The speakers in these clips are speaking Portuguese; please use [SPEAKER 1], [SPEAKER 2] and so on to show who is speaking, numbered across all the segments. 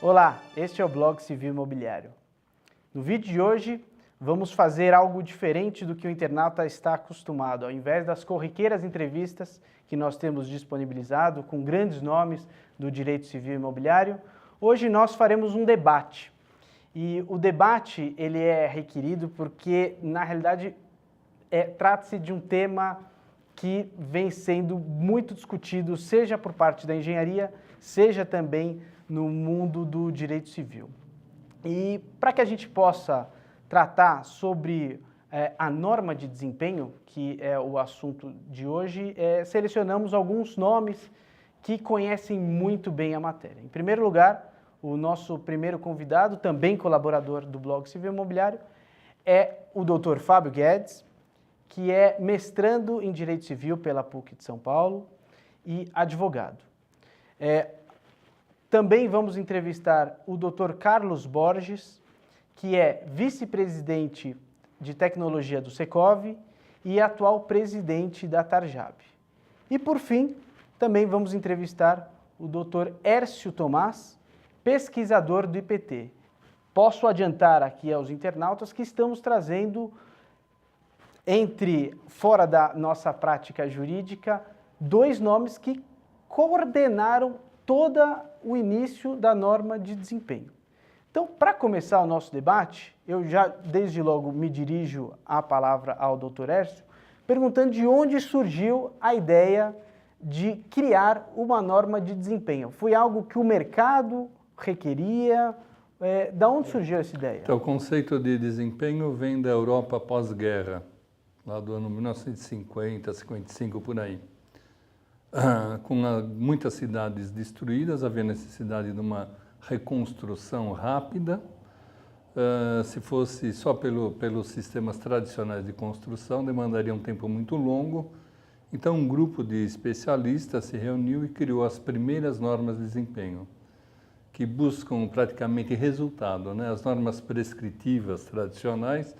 [SPEAKER 1] Olá, este é o Blog Civil Imobiliário. No vídeo de hoje, vamos fazer algo diferente do que o internauta está acostumado. Ao invés das corriqueiras entrevistas que nós temos disponibilizado com grandes nomes do direito civil imobiliário, hoje nós faremos um debate. E o debate ele é requerido porque, na realidade, trata-se de um tema que vem sendo muito discutido, seja por parte da engenharia, seja também no mundo do direito civil. E para que a gente possa tratar sobre a norma de desempenho, que é o assunto de hoje, selecionamos alguns nomes que conhecem muito bem a matéria. Em primeiro lugar, o nosso primeiro convidado, também colaborador do Blog Civil Imobiliário, é o Dr. Fábio Guedes, que é mestrando em Direito Civil pela PUC de São Paulo e advogado. Também vamos entrevistar o Dr. Carlos Borges, que é vice-presidente de tecnologia do Secov e atual presidente da Tarjab. E por fim, também vamos entrevistar o Dr. Hércio Tomás, pesquisador do IPT. Posso adiantar aqui aos internautas que estamos trazendo, fora da nossa prática jurídica, dois nomes que coordenaram todo o início da norma de desempenho. Então, para começar o nosso debate, eu já desde logo me dirijo a palavra ao Dr. Hércio, perguntando de onde surgiu a ideia de criar uma norma de desempenho. Foi algo que o mercado requeria? Da onde surgiu essa ideia?
[SPEAKER 2] Então, o conceito de desempenho vem da Europa pós-guerra, lá do ano 1950, 55, por aí. Com muitas cidades destruídas, havia necessidade de uma reconstrução rápida. Se fosse só pelos sistemas tradicionais de construção, demandaria um tempo muito longo. Então, um grupo de especialistas se reuniu e criou as primeiras normas de desempenho, que buscam praticamente resultado, né? As normas prescritivas tradicionais,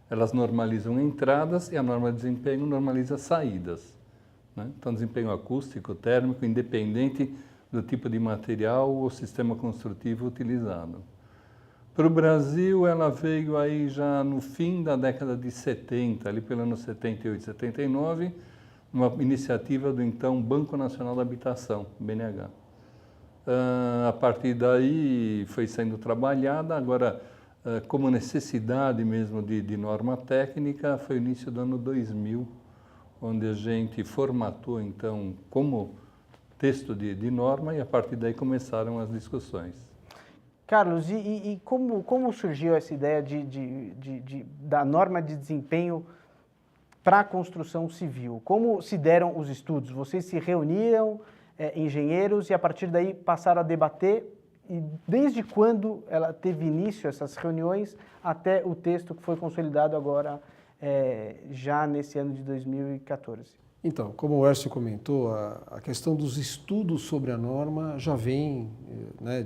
[SPEAKER 2] elas normalizam entradas e a norma de desempenho normaliza saídas. Então, desempenho acústico, térmico, independente do tipo de material ou sistema construtivo utilizado. Para o Brasil, ela veio aí já no fim da década de 70, ali pelo ano 78, 79, uma iniciativa do então Banco Nacional da Habitação, BNH. A partir daí foi sendo trabalhada, agora como necessidade mesmo de norma técnica, foi o início do ano 2000, onde a gente formatou, então, como texto de norma e a partir daí começaram as discussões.
[SPEAKER 1] Carlos, e como surgiu essa ideia da norma de desempenho para a construção civil? Como se deram os estudos? Vocês se reuniram, engenheiros, e a partir daí passaram a debater? E desde quando ela teve início, essas reuniões, até o texto que foi consolidado agora, já nesse ano de 2014.
[SPEAKER 3] Então, como o Hércio comentou, a questão dos estudos sobre a norma já vem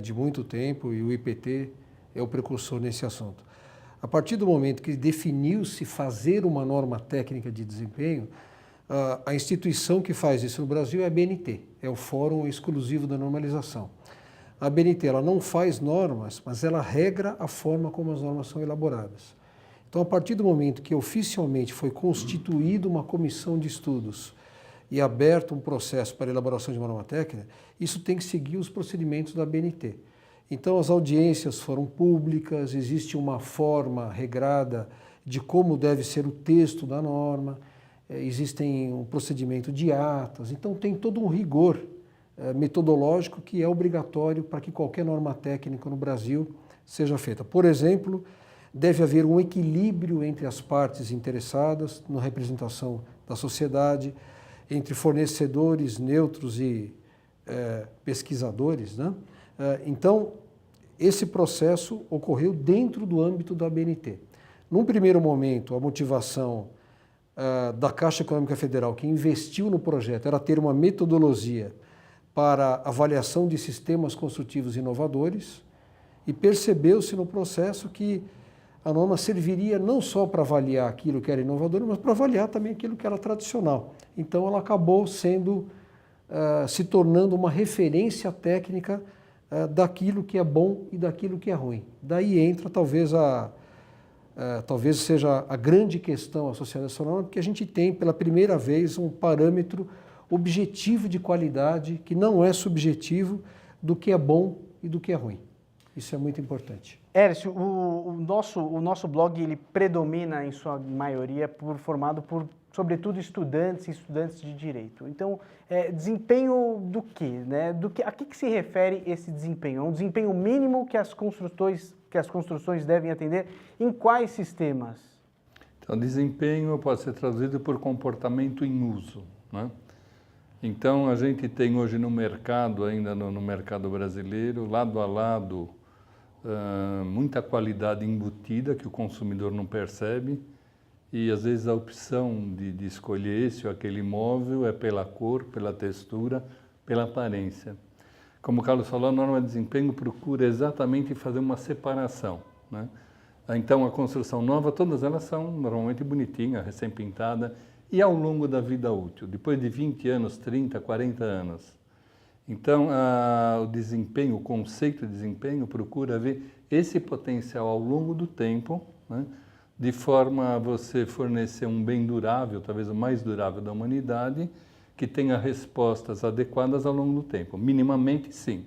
[SPEAKER 3] de muito tempo e o IPT é o precursor nesse assunto. A partir do momento que definiu-se fazer uma norma técnica de desempenho, a instituição que faz isso no Brasil é a BNT, é o Fórum Exclusivo da Normalização. A BNT ela não faz normas, mas ela regra a forma como as normas são elaboradas. Então, a partir do momento que oficialmente foi constituída uma comissão de estudos e aberto um processo para elaboração de uma norma técnica, isso tem que seguir os procedimentos da BNT. Então, as audiências foram públicas, existe uma forma regrada de como deve ser o texto da norma, existem um procedimento de atas, então tem todo um rigor metodológico que é obrigatório para que qualquer norma técnica no Brasil seja feita. Por exemplo, deve haver um equilíbrio entre as partes interessadas na representação da sociedade, entre fornecedores neutros e pesquisadores, né? Então, esse processo ocorreu dentro do âmbito da BNT. Num primeiro momento, a motivação da Caixa Econômica Federal, que investiu no projeto, era ter uma metodologia para avaliação de sistemas construtivos inovadores, e percebeu-se no processo que a norma serviria não só para avaliar aquilo que era inovador, mas para avaliar também aquilo que era tradicional. Então ela acabou se tornando uma referência técnica daquilo que é bom e daquilo que é ruim. Daí entra talvez talvez seja a grande questão associada a essa norma, porque a gente tem pela primeira vez um parâmetro objetivo de qualidade que não é subjetivo do que é bom e do que é ruim. Isso é muito importante.
[SPEAKER 1] Hércio, o nosso blog ele predomina em sua maioria formado por, sobretudo, estudantes e estudantes de direito. Então, desempenho do quê? Né? A que se refere esse desempenho? É um desempenho mínimo que as construções devem atender? Em quais sistemas?
[SPEAKER 2] Então, desempenho pode ser traduzido por comportamento em uso, né? Então, a gente tem hoje no mercado, ainda no mercado brasileiro, lado a lado, muita qualidade embutida que o consumidor não percebe e, às vezes, a opção de escolher esse ou aquele imóvel é pela cor, pela textura, pela aparência. Como o Carlos falou, a norma de desempenho procura exatamente fazer uma separação, né? Então, a construção nova, todas elas são normalmente bonitinhas, recém-pintada, e ao longo da vida útil, depois de 20 anos, 30, 40 anos. Então, o desempenho, o conceito de desempenho procura ver esse potencial ao longo do tempo, né, de forma a você fornecer um bem durável, talvez o mais durável da humanidade, que tenha respostas adequadas ao longo do tempo. Minimamente, sim.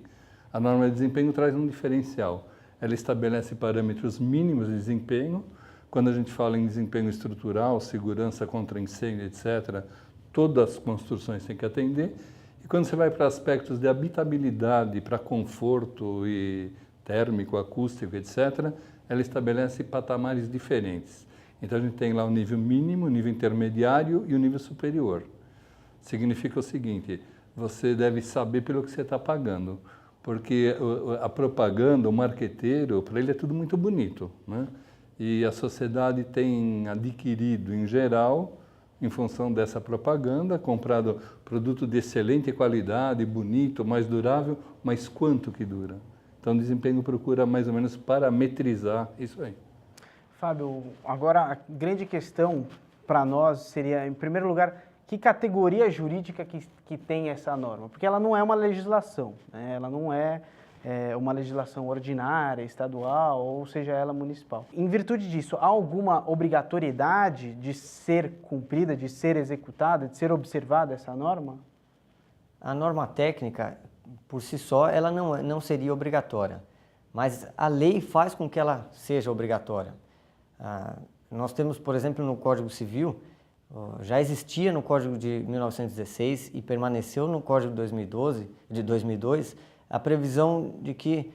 [SPEAKER 2] A norma de desempenho traz um diferencial. Ela estabelece parâmetros mínimos de desempenho. Quando a gente fala em desempenho estrutural, segurança contra incêndio, etc., todas as construções têm que atender. E quando você vai para aspectos de habitabilidade, para conforto e térmico, acústico, etc., ela estabelece patamares diferentes. Então a gente tem lá o nível mínimo, o nível intermediário e o nível superior. Significa o seguinte, você deve saber pelo que você está pagando, porque a propaganda, o marqueteiro, para ele é tudo muito bonito, né? E a sociedade tem adquirido, em geral, em função dessa propaganda, comprado produto de excelente qualidade, bonito, mais durável, mas quanto que dura? Então, o desempenho procura mais ou menos parametrizar isso aí.
[SPEAKER 1] Fábio, agora a grande questão para nós seria, em primeiro lugar, que categoria jurídica que tem essa norma? Porque ela não é uma legislação, né? Ela não é uma legislação ordinária, estadual, ou seja ela municipal. Em virtude disso, há alguma obrigatoriedade de ser cumprida, de ser executada, de ser observada essa norma?
[SPEAKER 4] A norma técnica, por si só, ela não seria obrigatória, mas a lei faz com que ela seja obrigatória. Nós temos, por exemplo, no Código Civil, já existia no Código de 1916 e permaneceu no Código de 2002, a previsão de que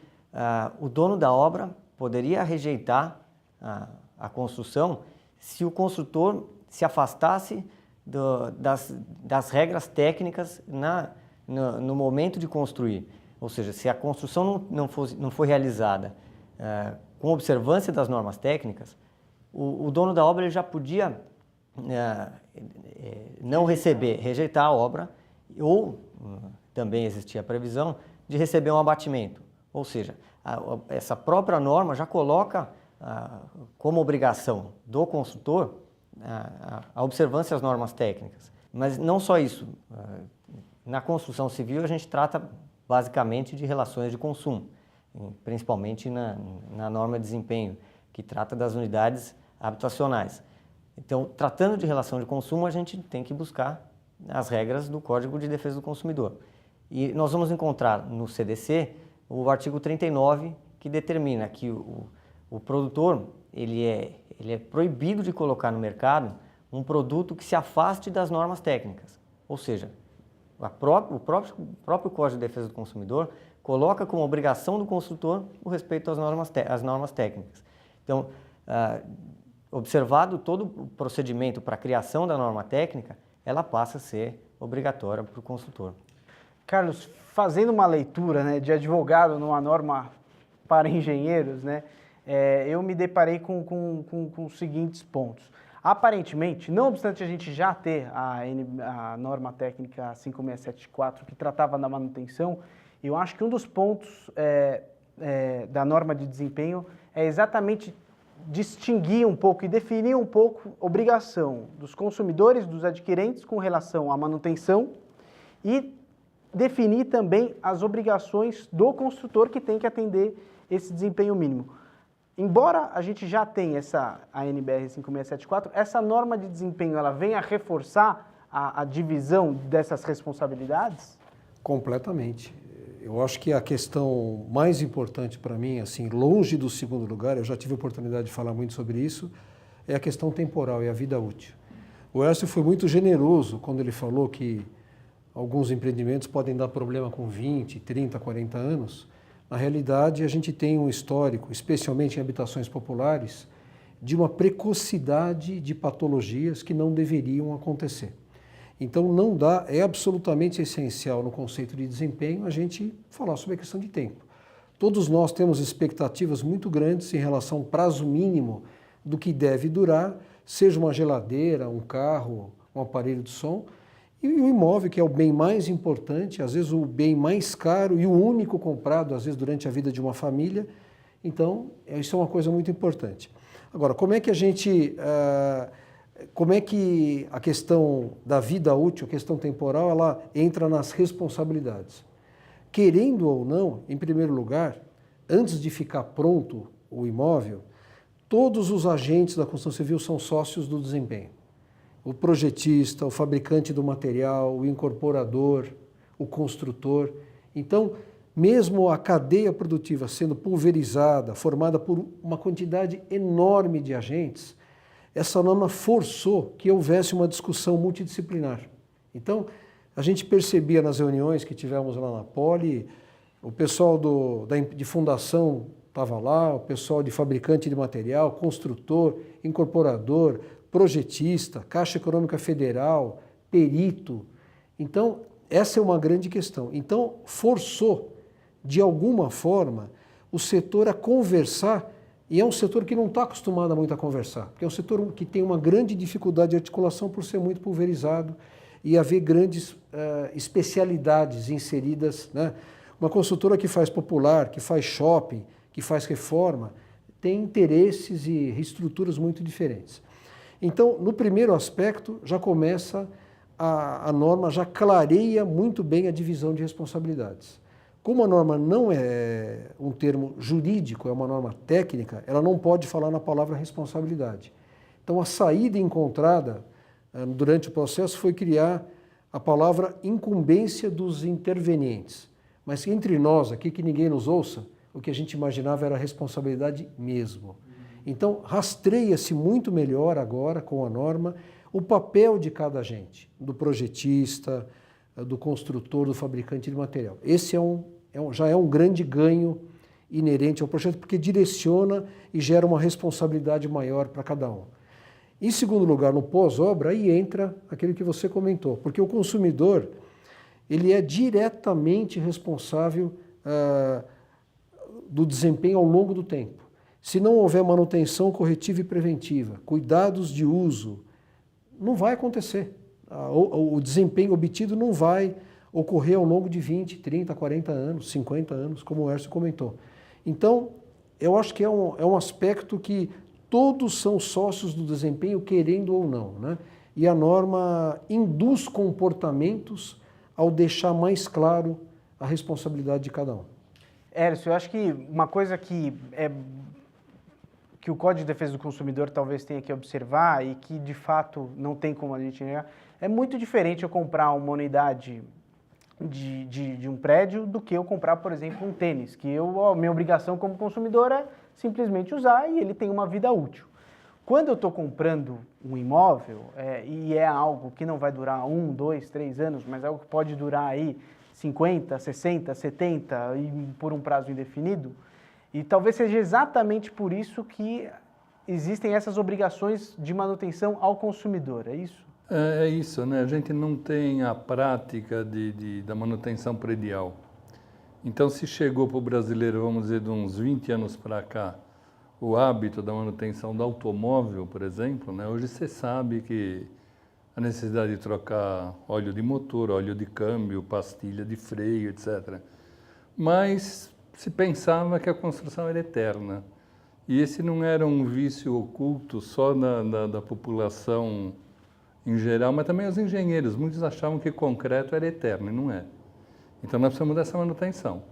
[SPEAKER 4] o dono da obra poderia rejeitar a construção se o construtor se afastasse das regras técnicas no momento de construir. Ou seja, se a construção não foi realizada com observância das normas técnicas, o dono da obra ele já podia não rejeitar a obra, ou também existia a previsão de receber um abatimento. Ou seja, essa própria norma já coloca como obrigação do construtor a observância das normas técnicas. Mas não só isso. Na construção civil a gente trata basicamente de relações de consumo, principalmente na norma de desempenho, que trata das unidades habitacionais. Então, tratando de relação de consumo, a gente tem que buscar as regras do Código de Defesa do Consumidor. E nós vamos encontrar no CDC o artigo 39, que determina que o produtor ele é proibido de colocar no mercado um produto que se afaste das normas técnicas. Ou seja, o próprio Código de Defesa do Consumidor coloca como obrigação do construtor o respeito às normas técnicas. Então, observado todo o procedimento para a criação da norma técnica, ela passa a ser obrigatória para o construtor.
[SPEAKER 1] Carlos, fazendo uma leitura, né, de advogado numa norma para engenheiros, né, eu me deparei com os seguintes pontos. Aparentemente, não obstante a gente já ter a norma técnica 5674 que tratava da manutenção, eu acho que um dos pontos da norma de desempenho é exatamente distinguir um pouco e definir um pouco a obrigação dos consumidores, dos adquirentes com relação à manutenção e definir também as obrigações do construtor que tem que atender esse desempenho mínimo. Embora a gente já tenha a NBR 5674, essa norma de desempenho ela vem a reforçar a divisão dessas responsabilidades?
[SPEAKER 3] Completamente. Eu acho que a questão mais importante para mim, assim, longe do segundo lugar, eu já tive a oportunidade de falar muito sobre isso, é a questão temporal, é a vida útil. O Écio foi muito generoso quando ele falou que alguns empreendimentos podem dar problema com 20, 30, 40 anos. Na realidade, a gente tem um histórico, especialmente em habitações populares, de uma precocidade de patologias que não deveriam acontecer. Então, não dá, é absolutamente essencial no conceito de desempenho a gente falar sobre a questão de tempo. Todos nós temos expectativas muito grandes em relação ao prazo mínimo do que deve durar, seja uma geladeira, um carro, um aparelho de som, e o imóvel, que é o bem mais importante, às vezes o bem mais caro e o único comprado, às vezes, durante a vida de uma família. Então, isso é uma coisa muito importante. Agora, como é que a questão da vida útil, a questão temporal, ela entra nas responsabilidades? Querendo ou não, em primeiro lugar, antes de ficar pronto o imóvel, todos os agentes da construção civil são sócios do desempenho. O projetista, o fabricante do material, o incorporador, o construtor. Então, mesmo a cadeia produtiva sendo pulverizada, formada por uma quantidade enorme de agentes, essa norma forçou que houvesse uma discussão multidisciplinar. Então, a gente percebia nas reuniões que tivemos lá na Poli, o pessoal de fundação estava lá, o pessoal de fabricante de material, construtor, incorporador, projetista, Caixa Econômica Federal, perito. Então, essa é uma grande questão. Então, forçou, de alguma forma, o setor a conversar, e é um setor que não está acostumado muito a conversar, porque é um setor que tem uma grande dificuldade de articulação por ser muito pulverizado e haver grandes especialidades inseridas, né? Uma construtora que faz popular, que faz shopping, que faz reforma, tem interesses e estruturas muito diferentes. Então, no primeiro aspecto, já começa a norma, já clareia muito bem a divisão de responsabilidades. Como a norma não é um termo jurídico, é uma norma técnica, ela não pode falar na palavra responsabilidade. Então, a saída encontrada durante o processo foi criar a palavra incumbência dos intervenientes. Mas entre nós aqui, que ninguém nos ouça, o que a gente imaginava era a responsabilidade mesmo. Então, rastreia-se muito melhor agora com a norma o papel de cada agente, do projetista, do construtor, do fabricante de material. Esse já é um grande ganho inerente ao projeto, porque direciona e gera uma responsabilidade maior para cada um. Em segundo lugar, no pós-obra, aí entra aquilo que você comentou, porque o consumidor ele é diretamente responsável do desempenho ao longo do tempo. Se não houver manutenção corretiva e preventiva, cuidados de uso, não vai acontecer. O desempenho obtido não vai ocorrer ao longo de 20, 30, 40 anos, 50 anos, como o Hércio comentou. Então, eu acho que é um aspecto que todos são sócios do desempenho, querendo ou não, né? E a norma induz comportamentos ao deixar mais claro a responsabilidade de cada um.
[SPEAKER 1] Hércio, eu acho que uma coisa que o Código de Defesa do Consumidor talvez tenha que observar e que de fato não tem como a gente negar, é muito diferente eu comprar uma unidade de um prédio do que eu comprar, por exemplo, um tênis, que a minha obrigação como consumidor é simplesmente usar e ele tem uma vida útil. Quando eu estou comprando um imóvel, e é algo que não vai durar 1, 2, 3 anos, mas é algo que pode durar aí 50, 60, 70 e por um prazo indefinido, e talvez seja exatamente por isso que existem essas obrigações de manutenção ao consumidor, é isso?
[SPEAKER 2] É isso, né? A gente não tem a prática da manutenção predial. Então, se chegou para o brasileiro, vamos dizer, de uns 20 anos para cá, o hábito da manutenção do automóvel, por exemplo, né? Hoje você sabe que a necessidade de trocar óleo de motor, óleo de câmbio, pastilha de freio, etc. Mas se pensava que a construção era eterna. E esse não era um vício oculto só da população em geral, mas também os engenheiros. Muitos achavam que concreto era eterno, e não é. Então nós precisamos dessa manutenção.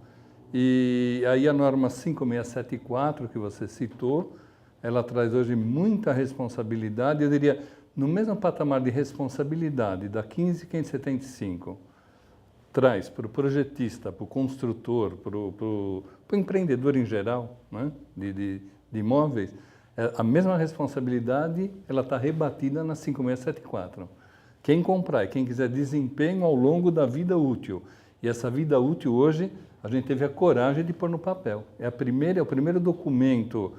[SPEAKER 2] E aí a norma 5674 que você citou, ela traz hoje muita responsabilidade, eu diria, no mesmo patamar de responsabilidade da 15575, traz para o projetista, para o construtor, para o empreendedor em geral, né, de imóveis, a mesma responsabilidade ela está rebatida na 5674. Quem comprar e quem quiser desempenho ao longo da vida útil, e essa vida útil hoje a gente teve a coragem de pôr no papel. É o primeiro documento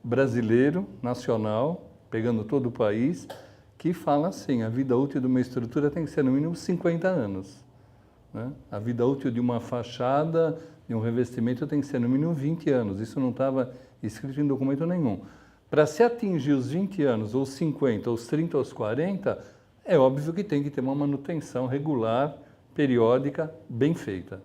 [SPEAKER 2] brasileiro, nacional, pegando todo o país, que fala assim, a vida útil de uma estrutura tem que ser no mínimo 50 anos. Né? A vida útil de uma fachada, de um revestimento tem que ser no mínimo 20 anos. Isso não estava escrito em documento nenhum. Para se atingir os 20 anos, ou os 50, ou os 30, ou os 40, é óbvio que tem que ter uma manutenção regular, periódica, bem feita.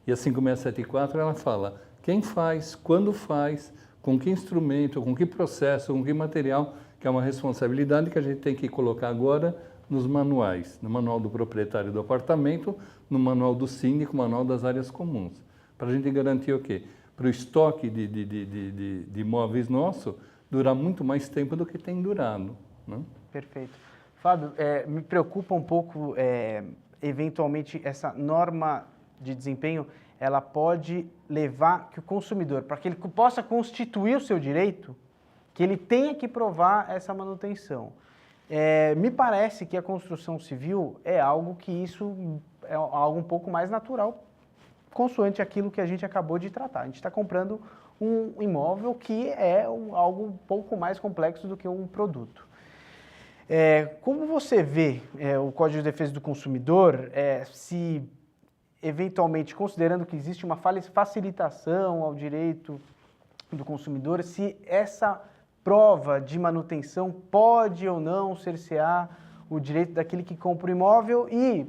[SPEAKER 2] E a 5674 ela fala quem faz, quando faz, com que instrumento, com que processo, com que material, que é uma responsabilidade que a gente tem que colocar agora nos manuais, no manual do proprietário do apartamento, no manual do síndico, no manual das áreas comuns, para a gente garantir o quê? Para o estoque de imóveis nosso durar muito mais tempo do que tem durado. Né?
[SPEAKER 1] Perfeito. Fábio, me preocupa um pouco, eventualmente, essa norma de desempenho, ela pode levar que o consumidor, para que ele possa constituir o seu direito, que ele tenha que provar essa manutenção. Me parece que a construção civil é algo que isso é algo um pouco mais natural, consoante aquilo que a gente acabou de tratar. A gente está comprando um imóvel que é algo um pouco mais complexo do que um produto. Como você vê o Código de Defesa do Consumidor, se eventualmente, considerando que existe uma facilitação ao direito do consumidor, se essa prova de manutenção pode ou não cercear o direito daquele que compra o imóvel e,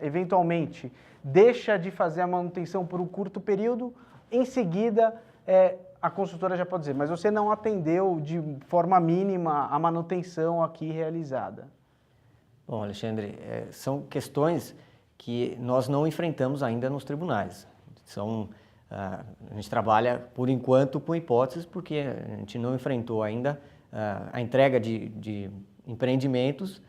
[SPEAKER 1] eventualmente, deixa de fazer a manutenção por um curto período, em seguida a consultora já pode dizer, mas você não atendeu de forma mínima a manutenção aqui realizada.
[SPEAKER 4] Bom, Alexandre, são questões que nós não enfrentamos ainda nos tribunais. A gente trabalha, por enquanto, com hipóteses, porque a gente não enfrentou ainda a entrega de empreendimentos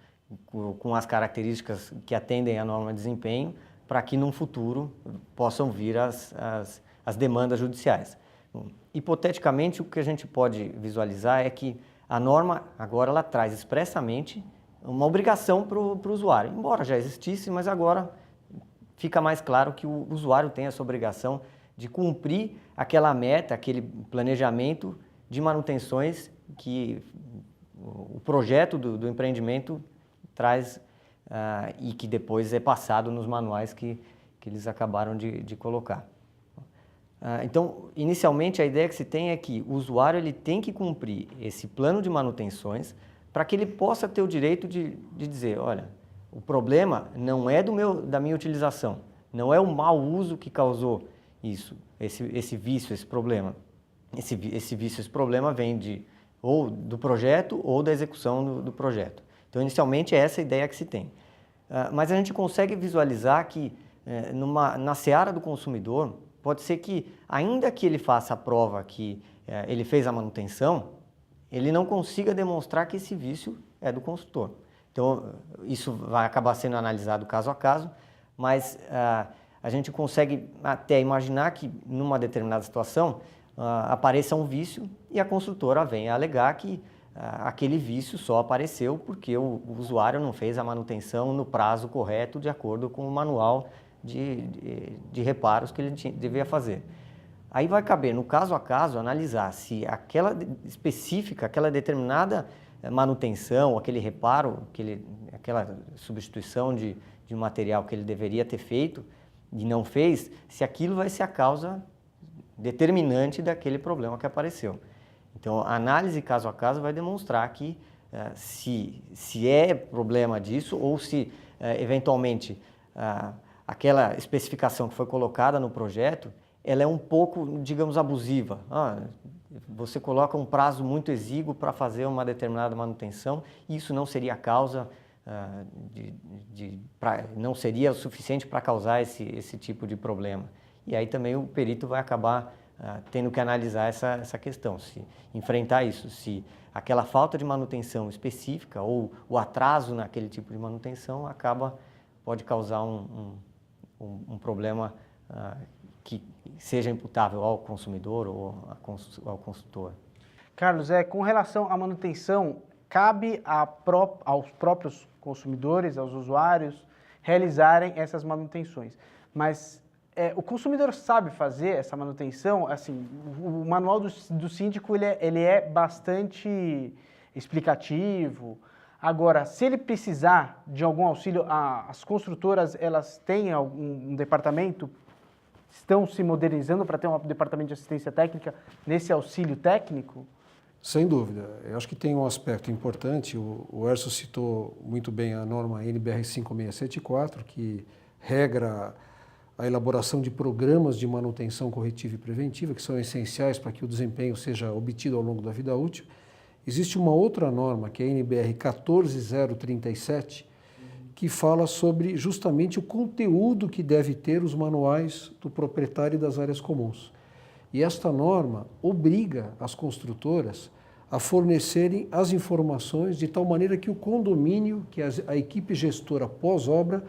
[SPEAKER 4] com as características que atendem à norma de desempenho, para que, num futuro, possam vir as demandas judiciais. Bom, hipoteticamente, o que a gente pode visualizar é que a norma, agora, ela traz expressamente uma obrigação para o usuário, embora já existisse, mas agora fica mais claro que o usuário tem essa obrigação de cumprir aquela meta, aquele planejamento de manutenções que o projeto do empreendimento traz e que depois é passado nos manuais que eles acabaram de colocar. Então, inicialmente, a ideia que se tem é que o usuário ele tem que cumprir esse plano de manutenções para que ele possa ter o direito de dizer, olha, o problema não é da minha utilização, não é o mau uso que causou isso, esse vício, esse problema. Esse vício, esse problema vem ou do projeto ou da execução do projeto. Então, inicialmente, é essa a ideia que se tem. Mas a gente consegue visualizar que, na seara do consumidor, pode ser que, ainda que ele faça a prova que ele fez a manutenção, ele não consiga demonstrar que esse vício é do construtor. Então, isso vai acabar sendo analisado caso a caso, mas a gente consegue até imaginar que, numa determinada situação, apareça um vício e a construtora venha alegar que aquele vício só apareceu porque o usuário não fez a manutenção no prazo correto, de acordo com o manual de reparos que ele devia fazer. Aí vai caber, no caso a caso, analisar se aquela específica, aquela determinada manutenção, aquele reparo, aquela substituição de material que ele deveria ter feito e não fez, se aquilo vai ser a causa determinante daquele problema que apareceu. Então, a análise caso a caso vai demonstrar que se é problema disso ou se, eventualmente, aquela especificação que foi colocada no projeto, ela é um pouco, digamos, abusiva. Você coloca um prazo muito exíguo para fazer uma determinada manutenção e isso não seria a causa não seria o suficiente para causar esse tipo de problema. E aí também o perito vai acabar tendo que analisar essa questão, se enfrentar isso, se aquela falta de manutenção específica ou o atraso naquele tipo de manutenção pode causar um problema que seja imputável ao consumidor ou ao construtor.
[SPEAKER 1] Carlos, com relação à manutenção, cabe aos próprios consumidores, aos usuários, realizarem essas manutenções. Mas o consumidor sabe fazer essa manutenção? Assim, o manual do síndico ele é bastante explicativo. Agora, se ele precisar de algum auxílio, as construtoras elas têm um departamento, estão se modernizando para ter um departamento de assistência técnica nesse auxílio técnico?
[SPEAKER 3] Sem dúvida. Eu acho que tem um aspecto importante, o Erso citou muito bem a norma NBR 5674, que regra a elaboração de programas de manutenção corretiva e preventiva, que são essenciais para que o desempenho seja obtido ao longo da vida útil. Existe uma outra norma, que é a NBR 14037, que fala sobre justamente o conteúdo que deve ter os manuais do proprietário e das áreas comuns. E esta norma obriga as construtoras a fornecerem as informações de tal maneira que o condomínio, que a equipe gestora pós-obra,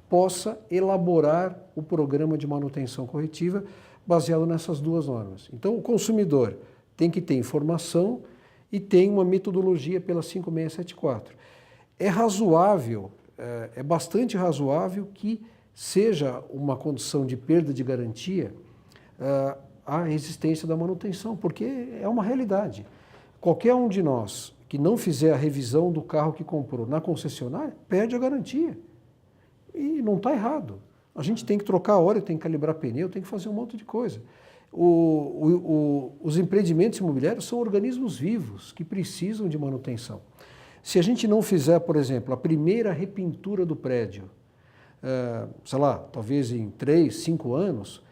[SPEAKER 3] possa elaborar o programa de manutenção corretiva baseado nessas duas normas. Então, o consumidor tem que ter informação e tem uma metodologia pela 5674. É razoável, é bastante razoável que seja uma condição de perda de garantia a existência da manutenção, porque é uma realidade. Qualquer um de nós que não fizer a revisão do carro que comprou na concessionária, perde a garantia. E não está errado. A gente tem que trocar óleo, tem que calibrar pneu, tem que fazer um monte de coisa. Os empreendimentos imobiliários são organismos vivos que precisam de manutenção. Se a gente não fizer, por exemplo, a primeira repintura do prédio, sei lá, talvez em 3, 5 anos,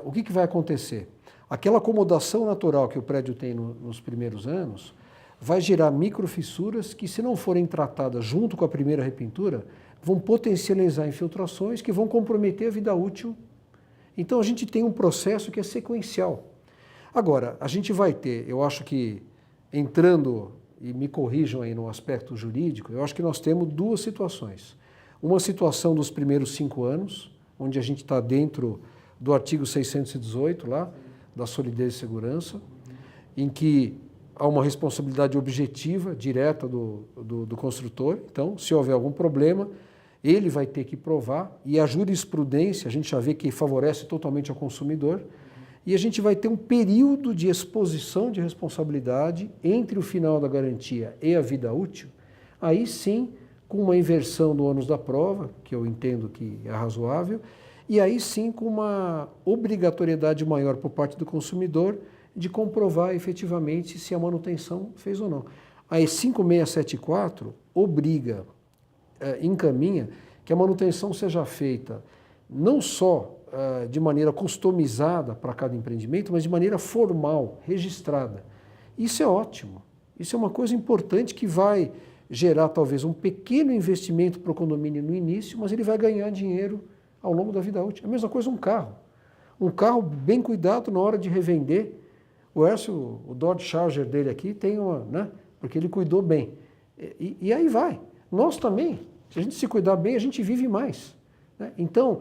[SPEAKER 3] o que vai acontecer? Aquela acomodação natural que o prédio tem nos primeiros anos vai gerar microfissuras que, se não forem tratadas junto com a primeira repintura, vão potencializar infiltrações que vão comprometer a vida útil. Então a gente tem um processo que é sequencial. Agora, a gente vai ter, eu acho que, entrando, e me corrijam aí no aspecto jurídico, eu acho que nós temos duas situações. Uma situação dos primeiros 5 anos, onde a gente está dentro do artigo 618 lá, da solidez e segurança, em que há uma responsabilidade objetiva, direta do construtor. Então, se houver algum problema, ele vai ter que provar, e a jurisprudência, a gente já vê que favorece totalmente ao consumidor, e a gente vai ter um período de exposição de responsabilidade entre o final da garantia e a vida útil, aí sim, com uma inversão do ônus da prova, que eu entendo que é razoável, e aí sim com uma obrigatoriedade maior por parte do consumidor de comprovar efetivamente se a manutenção fez ou não. A 5674 obriga, encaminha que a manutenção seja feita não só de maneira customizada para cada empreendimento, mas de maneira formal, registrada. Isso é ótimo. Isso é uma coisa importante que vai gerar talvez um pequeno investimento para o condomínio no início, mas ele vai ganhar dinheiro ao longo da vida útil. A mesma coisa um carro. Um carro bem cuidado na hora de revender. O Erso, o Dodge Charger dele aqui tem uma, né? Porque ele cuidou bem. E aí vai. Nós também, se a gente se cuidar bem, a gente vive mais. Né? Então,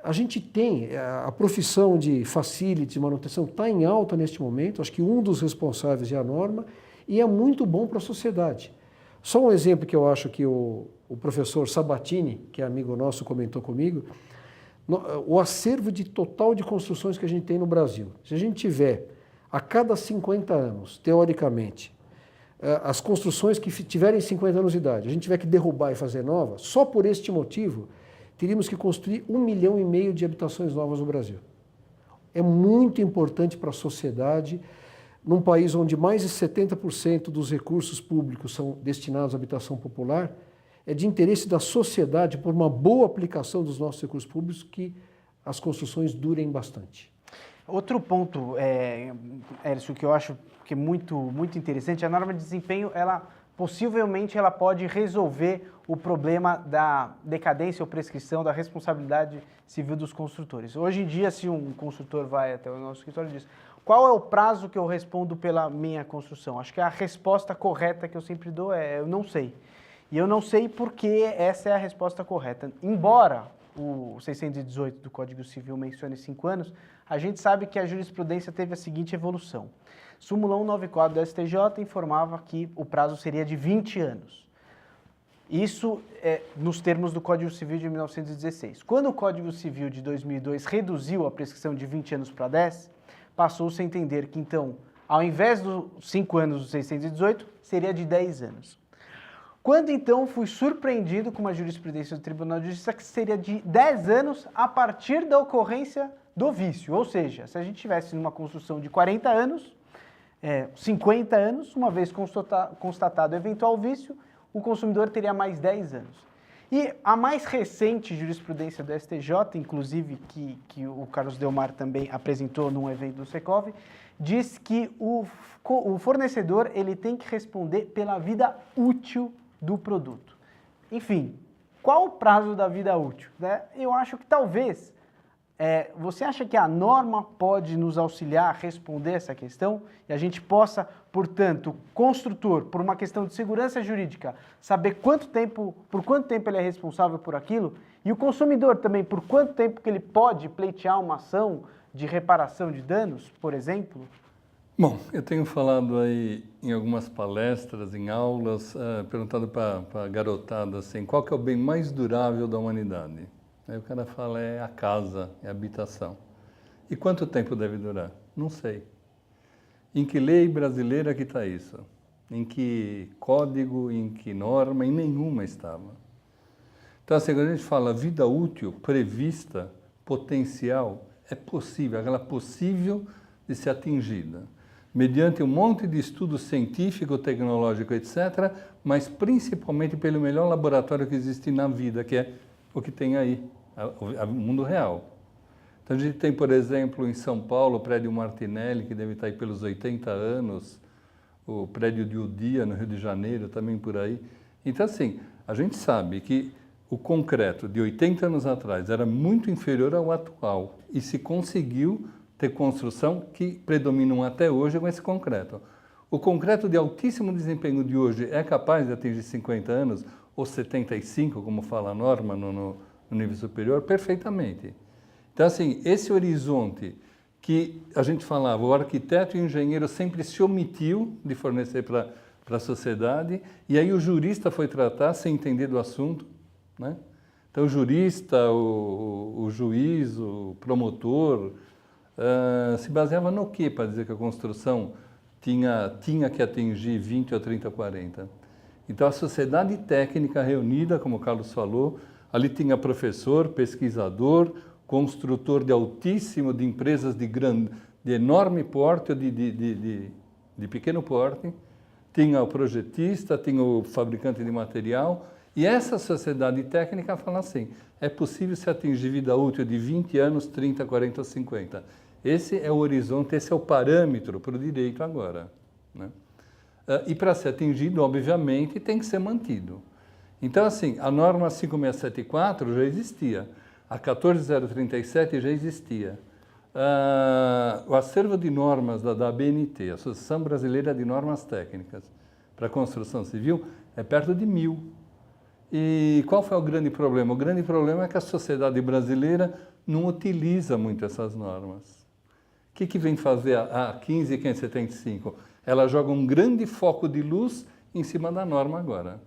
[SPEAKER 3] a gente tem, a profissão de facility, de manutenção, está em alta neste momento. Acho que um dos responsáveis é a norma e é muito bom para a sociedade. Só um exemplo que eu acho que o professor Sabatini, que é amigo nosso, comentou comigo, o acervo total de construções que a gente tem no Brasil. Se a gente tiver, a cada 50 anos, teoricamente, as construções que tiverem 50 anos de idade, a gente tiver que derrubar e fazer novas, só por este motivo, teríamos que construir 1,5 milhão de habitações novas no Brasil. É muito importante para a sociedade, num país onde mais de 70% dos recursos públicos são destinados à habitação popular, é de interesse da sociedade, por uma boa aplicação dos nossos recursos públicos, que as construções durem bastante.
[SPEAKER 1] Outro ponto, Hércio, que eu acho que é muito interessante, a norma de desempenho, ela possivelmente ela pode resolver o problema da decadência ou prescrição da responsabilidade civil dos construtores. Hoje em dia, se um construtor vai até o nosso escritório e diz: qual é o prazo que eu respondo pela minha construção? Acho que a resposta correta que eu sempre dou é: eu não sei. E eu não sei porque essa é a resposta correta. Embora o 618 do Código Civil mencione 5 anos, a gente sabe que a jurisprudência teve a seguinte evolução. Súmula 194 do STJ informava que o prazo seria de 20 anos. Isso nos termos do Código Civil de 1916. Quando o Código Civil de 2002 reduziu a prescrição de 20 anos para 10, passou-se a entender que, então, ao invés dos 5 anos do 618, seria de 10 anos. Quando, então, fui surpreendido com uma jurisprudência do Tribunal de Justiça que seria de 10 anos a partir da ocorrência do vício. Ou seja, se a gente tivesse numa construção de 40 anos, 50 anos, uma vez constatado o eventual vício, o consumidor teria mais 10 anos. E a mais recente jurisprudência do STJ, inclusive que o Carlos Delmar também apresentou num evento do Secov, diz que o fornecedor ele tem que responder pela vida útil do produto. Enfim, qual o prazo da vida útil? Né? Eu acho que talvez, você acha que a norma pode nos auxiliar a responder essa questão e a gente possa, portanto, construtor, por uma questão de segurança jurídica, saber por quanto tempo ele é responsável por aquilo e o consumidor também, por quanto tempo que ele pode pleitear uma ação de reparação de danos, por exemplo?
[SPEAKER 2] Bom, eu tenho falado aí em algumas palestras, em aulas, perguntado para a garotada assim, qual que é o bem mais durável da humanidade? Aí o cara fala, é a casa, é a habitação. E quanto tempo deve durar? Não sei. Em que lei brasileira que está isso? Em que código, em que norma? Em nenhuma estava. Então, assim, quando a gente fala vida útil, prevista, potencial, é possível, aquela possível de ser atingida. Mediante um monte de estudo científico, tecnológico, etc., mas principalmente pelo melhor laboratório que existe na vida, que é o que tem aí, o mundo real. Então a gente tem, por exemplo, em São Paulo, o prédio Martinelli, que deve estar aí pelos 80 anos, o prédio de Udia, no Rio de Janeiro, também por aí. Então, assim, a gente sabe que o concreto de 80 anos atrás era muito inferior ao atual e se conseguiu ter construção que predominam até hoje com esse concreto. O concreto de altíssimo desempenho de hoje é capaz de atingir 50 anos ou 75, como fala a norma no nível superior? Perfeitamente. Então, assim, esse horizonte que a gente falava, o arquiteto e o engenheiro sempre se omitiu de fornecer para a sociedade, e aí o jurista foi tratar sem entender do assunto, né? Então, o jurista, o juiz, o promotor, se baseava no quê para dizer que a construção tinha que atingir 20 ou 30 ou 40? Então, a sociedade técnica reunida, como o Carlos falou, ali tinha professor, pesquisador, construtor de empresas de enorme porte ou de pequeno porte, tinha o projetista, tinha o fabricante de material, e essa sociedade técnica fala assim, é possível se atingir vida útil de 20 anos, 30, 40 ou 50. Esse é o horizonte, esse é o parâmetro para o direito agora, né? E para ser atingido, obviamente, tem que ser mantido. Então, assim, a norma 5674 já existia, a 14037 já existia. O acervo de normas da ABNT, Associação Brasileira de Normas Técnicas para a Construção Civil, é perto de 1000. E qual foi o grande problema? O grande problema é que a sociedade brasileira não utiliza muito essas normas. O que vem fazer a 15575? Ela joga um grande foco de luz em cima da norma agora.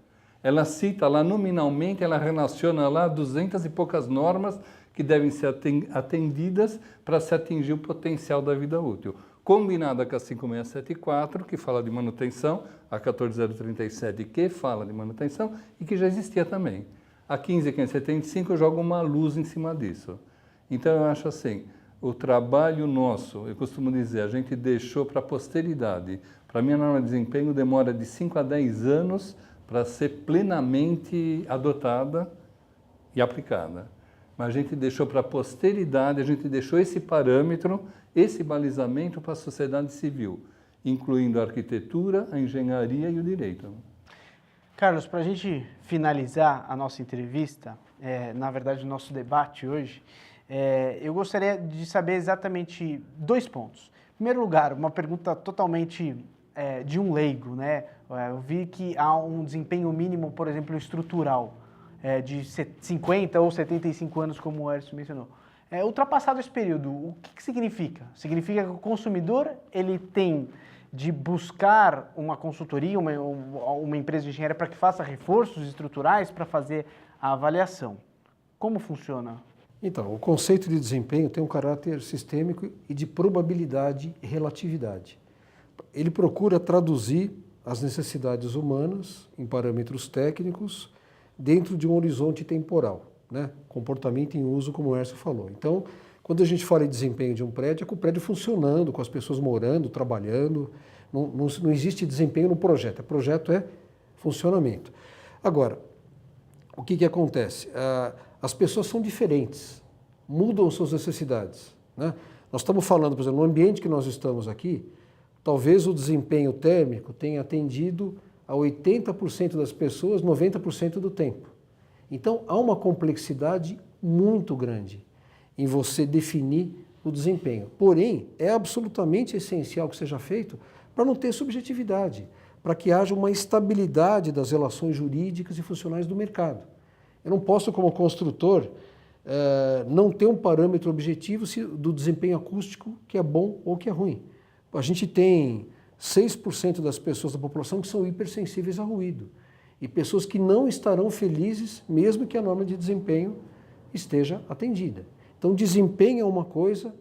[SPEAKER 2] Ela cita lá nominalmente, ela relaciona lá 200 e poucas normas que devem ser atendidas para se atingir o potencial da vida útil. Combinada com a 5674, que fala de manutenção, a 14037, que fala de manutenção e que já existia também. A 15575 joga uma luz em cima disso. Então, eu acho assim, o trabalho nosso, eu costumo dizer, a gente deixou para a posteridade. Para mim, a norma de desempenho demora de 5 a 10 anos para ser plenamente adotada e aplicada. Mas a gente deixou para a posteridade, a gente deixou esse parâmetro, esse balizamento para a sociedade civil, incluindo a arquitetura, a engenharia e o direito.
[SPEAKER 1] Carlos, para a gente finalizar a nossa entrevista, na verdade o nosso debate hoje, eu gostaria de saber exatamente 2 pontos. Em primeiro lugar, uma pergunta totalmente de um leigo, né? Eu vi que há um desempenho mínimo, por exemplo, estrutural, de 50 ou 75 anos, como o Hércio mencionou. Ultrapassado esse período, o que significa? Significa que o consumidor ele tem de buscar uma consultoria, uma empresa de engenharia para que faça reforços estruturais para fazer a avaliação. Como funciona?
[SPEAKER 3] Então, o conceito de desempenho tem um caráter sistêmico e de probabilidade e relatividade. Ele procura traduzir as necessidades humanas em parâmetros técnicos dentro de um horizonte temporal, né? Comportamento em uso, como o Hércio falou. Então, quando a gente fala em desempenho de um prédio, é com o prédio funcionando, com as pessoas morando, trabalhando. Não existe desempenho no projeto. O projeto é funcionamento. Agora, o que acontece? As pessoas são diferentes, mudam suas necessidades, né? Nós estamos falando, por exemplo, no ambiente que nós estamos aqui, talvez o desempenho térmico tenha atendido a 80% das pessoas 90% do tempo. Então, há uma complexidade muito grande em você definir o desempenho. Porém, é absolutamente essencial que seja feito para não ter subjetividade, para que haja uma estabilidade das relações jurídicas e funcionais do mercado. Eu não posso, como construtor, não ter um parâmetro objetivo do desempenho acústico que é bom ou que é ruim. A gente tem 6% das pessoas da população que são hipersensíveis a ruído e pessoas que não estarão felizes mesmo que a norma de desempenho esteja atendida. Então, desempenho é uma coisa,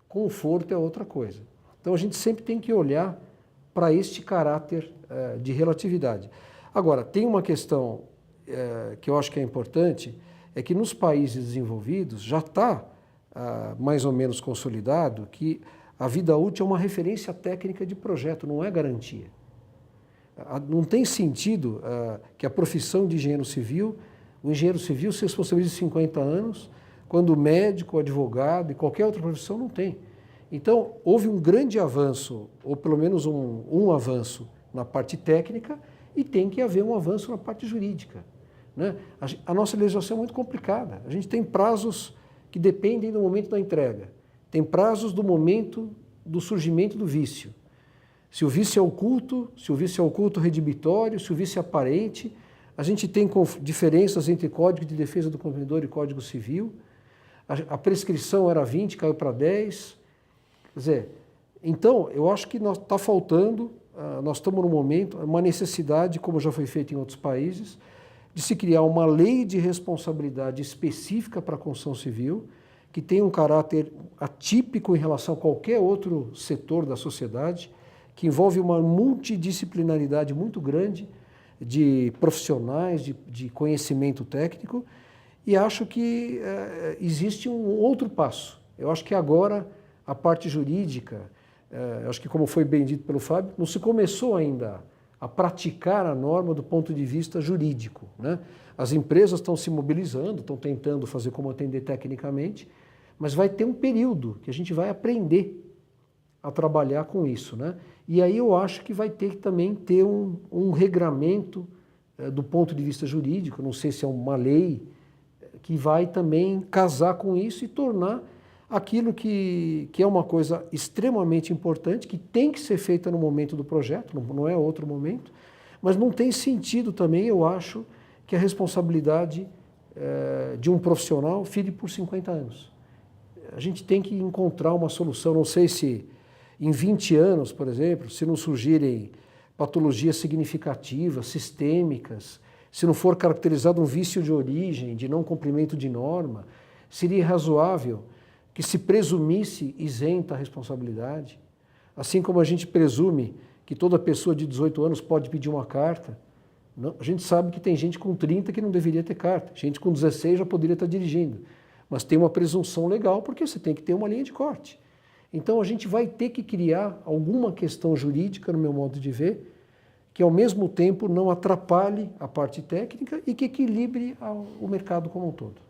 [SPEAKER 3] conforto é outra coisa. Então, a gente sempre tem que olhar para este caráter de relatividade. Agora, tem uma questão que eu acho que é importante, é que nos países desenvolvidos já está mais ou menos consolidado que a vida útil é uma referência técnica de projeto, não é garantia. Não tem sentido que a profissão de engenheiro civil, o engenheiro civil se responsabilize 50 anos, quando o médico, o advogado e qualquer outra profissão não tem. Então, houve um grande avanço, ou pelo menos um avanço na parte técnica, e tem que haver um avanço na parte jurídica, né? A nossa legislação é muito complicada. A gente tem prazos que dependem do momento da entrega. Tem prazos do momento do surgimento do vício. Se o vício é oculto, se o vício é oculto redibitório, se o vício é aparente. A gente tem diferenças entre Código de Defesa do Consumidor e Código Civil. A prescrição era 20, caiu para 10. Quer dizer, então, eu acho que está faltando, nós estamos num momento, uma necessidade, como já foi feito em outros países, de se criar uma lei de responsabilidade específica para a construção civil, que tem um caráter atípico em relação a qualquer outro setor da sociedade, que envolve uma multidisciplinaridade muito grande de profissionais, de conhecimento técnico, e acho que existe um outro passo. Eu acho que agora a parte jurídica, acho que como foi bem dito pelo Fábio, não se começou ainda a praticar a norma do ponto de vista jurídico, né? As empresas estão se mobilizando, estão tentando fazer como atender tecnicamente, mas vai ter um período que a gente vai aprender a trabalhar com isso, né? E aí eu acho que vai ter que também ter um regramento do ponto de vista jurídico, não sei se é uma lei, que vai também casar com isso e tornar aquilo que é uma coisa extremamente importante, que tem que ser feita no momento do projeto, não é outro momento, mas não tem sentido também, eu acho, que a responsabilidade de um profissional fique por 50 anos. A gente tem que encontrar uma solução, não sei se em 20 anos, por exemplo, se não surgirem patologias significativas, sistêmicas, se não for caracterizado um vício de origem, de não cumprimento de norma, seria razoável que se presumisse isenta a responsabilidade, assim como a gente presume que toda pessoa de 18 anos pode pedir uma carta. Não, a gente sabe que tem gente com 30 que não deveria ter carta, gente com 16 já poderia estar dirigindo, mas tem uma presunção legal porque você tem que ter uma linha de corte. Então a gente vai ter que criar alguma questão jurídica, no meu modo de ver, que ao mesmo tempo não atrapalhe a parte técnica e que equilibre o mercado como um todo.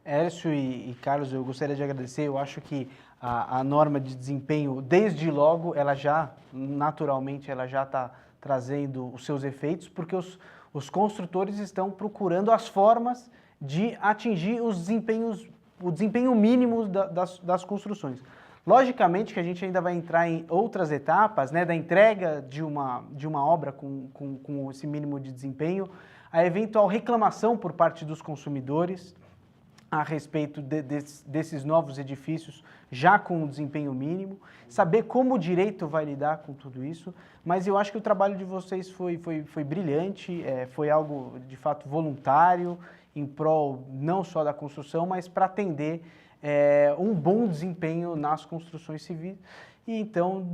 [SPEAKER 1] Hércio e Carlos, eu gostaria de agradecer. Eu acho que a norma de desempenho, desde logo, ela já, naturalmente, ela já está trazendo os seus efeitos, porque Os construtores estão procurando as formas de atingir o desempenho mínimo das construções. Logicamente que a gente ainda vai entrar em outras etapas, né, da entrega de uma obra com esse mínimo de desempenho, a eventual reclamação por parte dos consumidores a respeito desses novos edifícios já com o desempenho mínimo, saber como o direito vai lidar com tudo isso, mas eu acho que o trabalho de vocês foi brilhante, foi algo de fato voluntário, em prol não só da construção, mas para atender um bom desempenho nas construções civis. E então,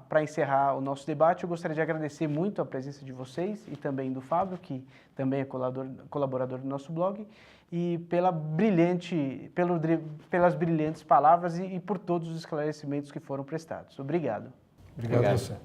[SPEAKER 1] para encerrar o nosso debate, eu gostaria de agradecer muito a presença de vocês e também do Fábio, que também é colaborador do nosso blog, e pelas brilhantes palavras e por todos os esclarecimentos que foram prestados. Obrigado.
[SPEAKER 3] Obrigado a você.